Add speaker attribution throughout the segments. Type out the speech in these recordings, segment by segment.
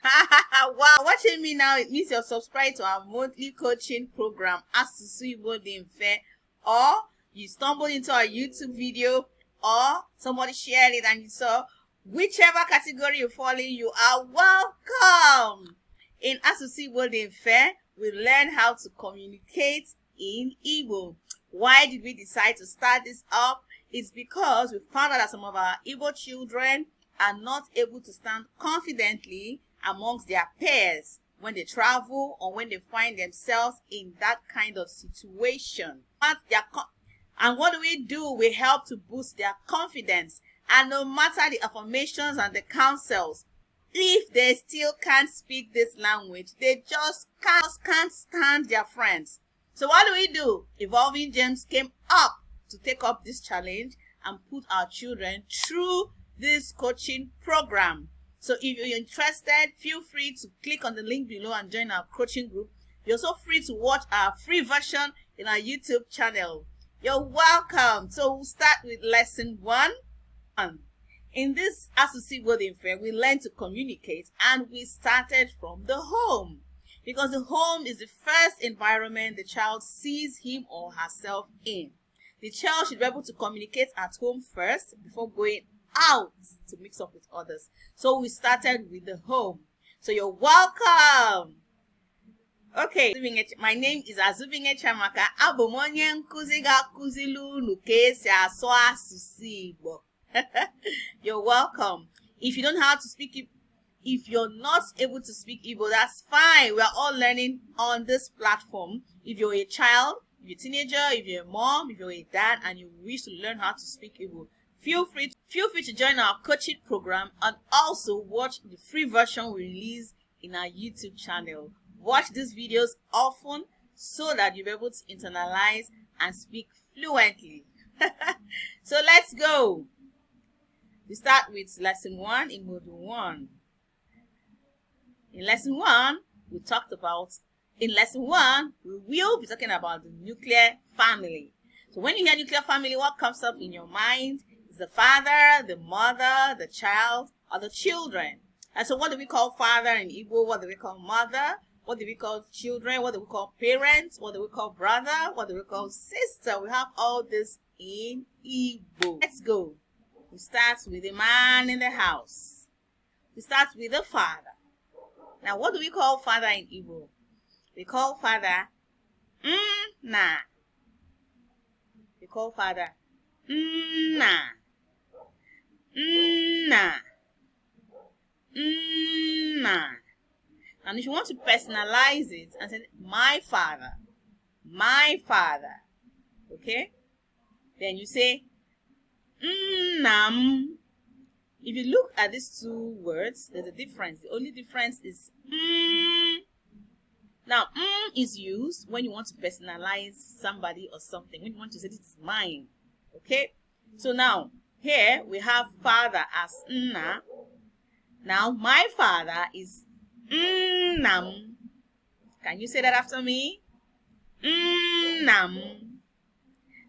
Speaker 1: Wow, watching me now, it means you're subscribed to our monthly coaching program, Asusu Igbo, or you stumbled into our YouTube video, or somebody shared it and you saw. Whichever category you fall in, you are welcome. In Asusu Igbo, we learn how to communicate in Igbo. Why did we decide to start this up? It's because we found out that some of our Igbo children are not able to stand confidently amongst their peers when they travel or when they find themselves in that kind of situation. And what do? We help to boost their confidence. And no matter the affirmations and the counsels, if they still can't speak this language, they just can't stand their friends. So what do? Evolving Gems came up to take up this challenge and put our children through this coaching program. So if you're interested, feel free to click on the link below and join our coaching group. You're also free to watch our free version in our YouTube channel. You're welcome. So we'll start with lesson 1. In this Asusu Igbo, we learn to communicate, and we started from the home. Because the home is the first environment the child sees him or herself in. The child should be able to communicate at home first before going out to mix up with others. So we started with the home. So you're welcome. Okay, my name is Asusu Igbo. Abụ m onye nkuzi ga-akụzili unu ka esi asụ asụsụ Igbo. You're welcome. If you don't know how to speak, if you're not able to speak Igbo, that's fine. We are all learning on this platform. If you're a child, if you're a teenager, if you're a mom, if you're a dad, and you wish to learn how to speak Igbo, feel free to join our coaching program and also watch the free version we release in our YouTube channel. Watch these videos often so that you'll be able to internalize and speak fluently. So let's go. We start with lesson 1 in module 1. In lesson 1, we will be talking about the nuclear family. So when you hear nuclear family, what comes up in your mind is the father, the mother, the child, or the children. And so what do we call father in Igbo? What do we call mother? What do we call children? What do we call parents? What do we call brother? What do we call sister? We have all this in Igbo. Let's go. We start with the man in the house. We start with the father. Now, what do we call father in Igbo? We call father nna. We call father nna. Nna. Nna. And if you want to personalize it and say, my father, okay? Then you say, Nnam. If you look at these two words, there's a difference. The only difference is Now, is used when you want to personalize somebody or something. When you want to say, this is mine. Okay? So now, here we have father as nna. Now, my father is nnam. Can you say that after me? Nnam.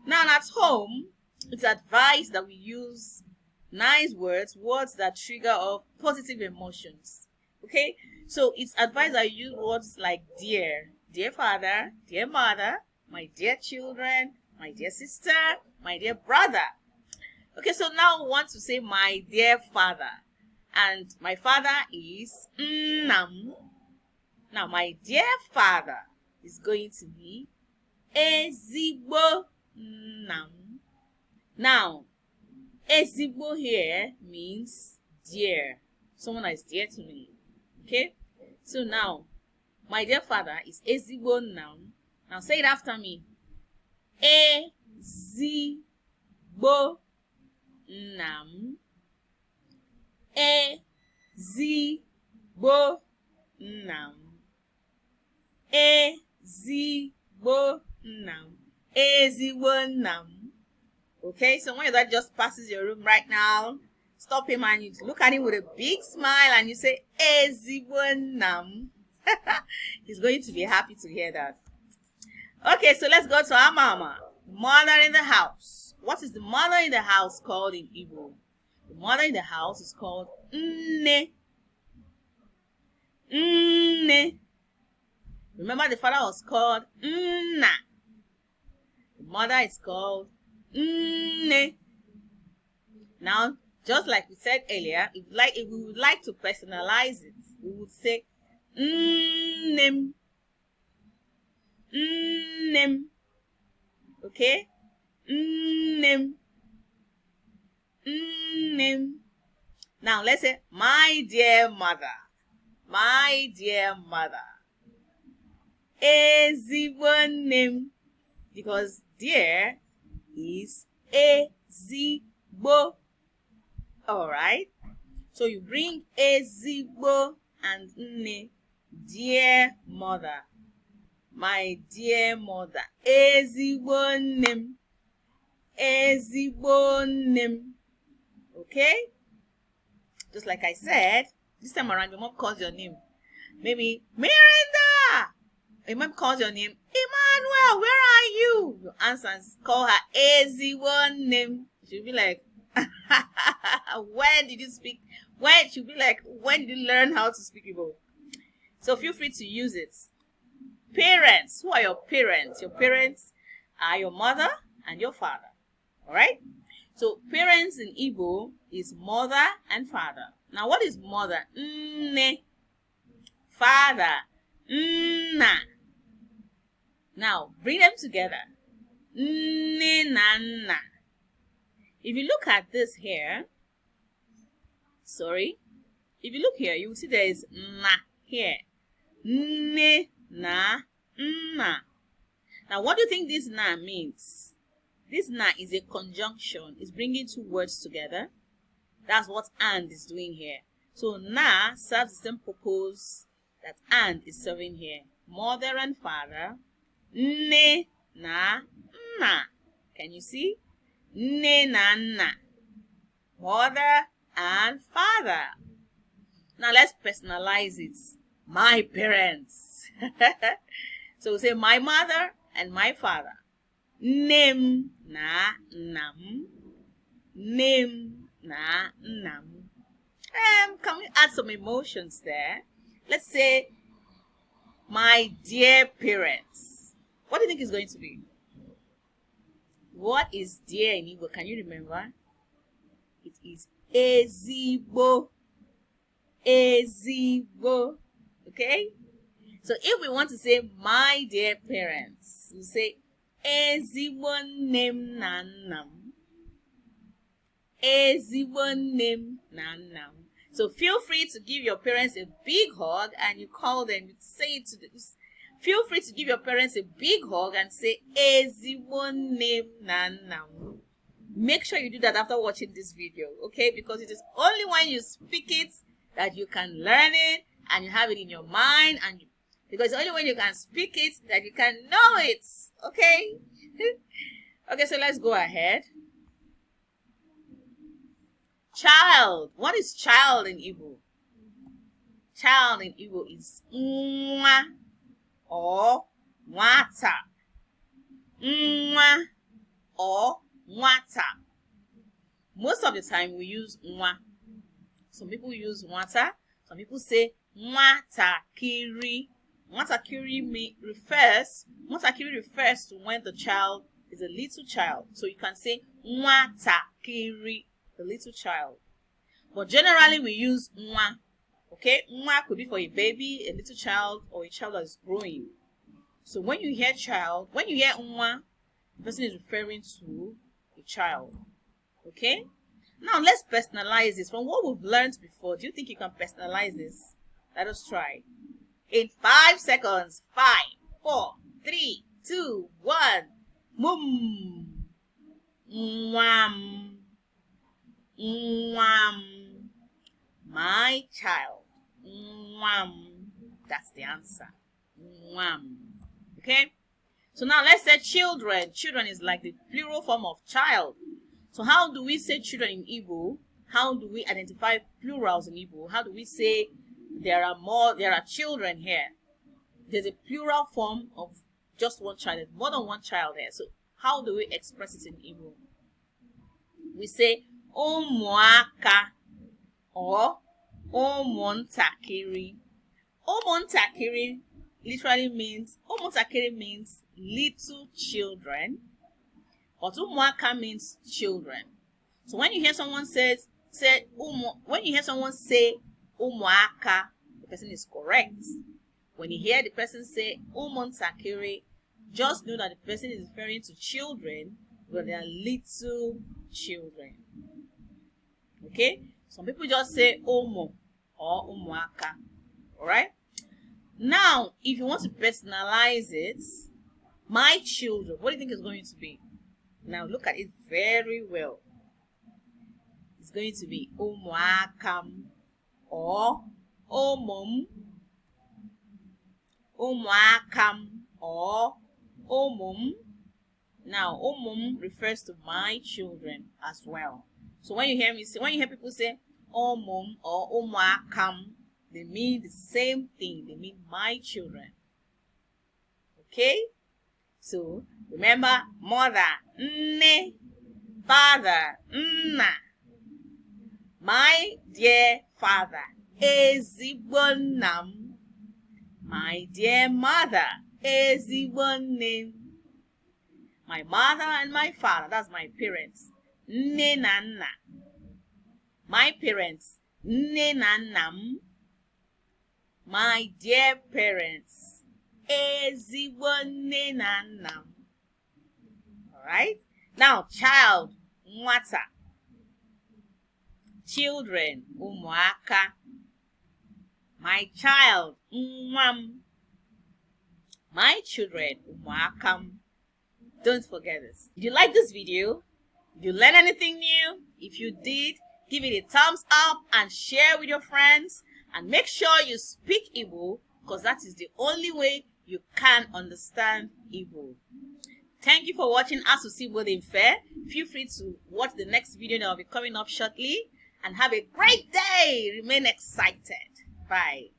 Speaker 1: Now, at home, it's advised that we use nice words that trigger off positive emotions. Okay? So it's advised that you use words like dear father, dear mother, my dear children, my dear sister, my dear brother. Okay, so now we want to say my dear father. And my father is nnam. Now, my dear father is going to be ezigbo nnam. Now, ezigbo here means dear. Someone that is dear to me. Okay? So now, my dear father is ezigbo nnam. Now, say it after me. Ezigbo nnam. Ezigbo nnam. Ezigbo nnam. Ezigbo nnam. Okay, so when your dad just passes your room right now, stop him and you look at him with a big smile and you say, ezigbo nnam. He's going to be happy to hear that. Okay, so let's go to our mama. Mother in the house. What is the mother in the house called in Igbo? The mother in the house is called nne. Nne. Remember the father was called Nna. The mother is called Nne. Now, just like we said earlier, if we would like to personalize it, we would say Nnem. Nnem. Okay? Nnem. Nnem. Now let's say my dear mother. My dear mother. Ezigbo nnem. Because dear is ezigbo. Alright? So you bring ezigbo and nne. Dear mother. My dear mother. Ezigbo nnem. Ezigbo nnem. Okay? Just like I said, this time around your mom calls your name. Maybe Miranda. Your mom calls your name. Emmanuel, where are you? You answer and call her ezigbo name. She'll be like, when did you speak? When? She'll be like, when did you learn how to speak Igbo? So feel free to use it. Parents. Who are your parents? Your parents are your mother and your father. Alright? So parents in Igbo is mother and father. Now what is mother? Nne. Father. Nna. Now bring them together. Nne na nna. If you look at this here, if you look here, you will see there is na here. Nne na nna. Now what do you think this na means? This na is a conjunction. It's bringing two words together. That's what and is doing here. So na serves the same purpose that and is serving here. Mother and father. Nne na nna. Can you see? Nne na nna. Mother and father. Now let's personalize it. My parents. So we say my mother and my father. Name na nam. Name na nam. Can we add some emotions there? Let's say my dear parents. What do you think it's going to be? What is dear in Igbo? Can you remember? It is ezigbo. Ezigbo. Okay? So if we want to say my dear parents, we say ezigbo nnem na nnam. Ezigbo nnem na nnam. So feel free to give your parents a big hug and you call them, you say it to them. Feel free to give your parents a big hug and say ezigbo nnem na nnam. Make sure you do that after watching this video, okay? Because it is only when you speak it that you can learn it and you have it in your mind, and because only when you can speak it that you can know it, okay? Okay, so let's go ahead. Child. What is child in Igbo? Child in Igbo is nwa or nwata. Nwa or nwata. Most of the time we use nwa. Some people use nwata. Some people say nwatakiri. Nwatakiri refers to when the child is a little child. So you can say nwatakiri, the little child. But generally we use nwa. Okay, nwa could be for a baby, a little child, or a child that is growing. So when you hear child, when you hear nwa, the person is referring to a child. Okay? Now let's personalize this. From what we've learned before, do you think you can personalize this? Let us try. In 5 seconds. 5, 4, 3, 2, 1. Mum. Mwam. Mwam. My child. Mwam. That's the answer. Mwam. Okay? So now let's say children. Children is like the plural form of child. So how do we say children in Igbo? How do we identify plurals in Igbo? How do we say there are children here? There's a plural form of just one child. There's more than one child here. So how do we express it in Igbo? We say ụmụaka or ụmụntakịrị. Umuntakiri literally means little children, but umuaka means children. So when you hear someone say umuaka, the person is correct. When you hear the person say umuntakiri, just know that the person is referring to children, but they are little children. Okay? Some people just say umu or umuaka. Alright? Now, if you want to personalize it, my children, what do you think it's going to be? Now look at it very well. It's going to be umuakam or omum. Umuakam or omum. Now, omum refers to my children as well. So when you hear people say omum or umuakam, they mean the same thing. They mean my children. Okay? So remember, mother, nne, father, nna. My dear father, ezigbo nnam. My dear mother, ezigbo nne. My mother and my father, that's my parents. Nne na nna. My parents, nne na nnam. My dear parents, ezigbo nne na nnam. Alright? Now, child, nwata. Children, umuaka. My child, nwam. My children, umuakam. Don't forget this. Did you like this video? Did you learn anything new? If you did, give it a thumbs up and share with your friends. And make sure you speak Igbo, because that is the only way you can understand Igbo. Thank you for watching Asusu Igbo the Fair. Feel free to watch the next video that will be coming up shortly. And have a great day. Remain excited. Bye.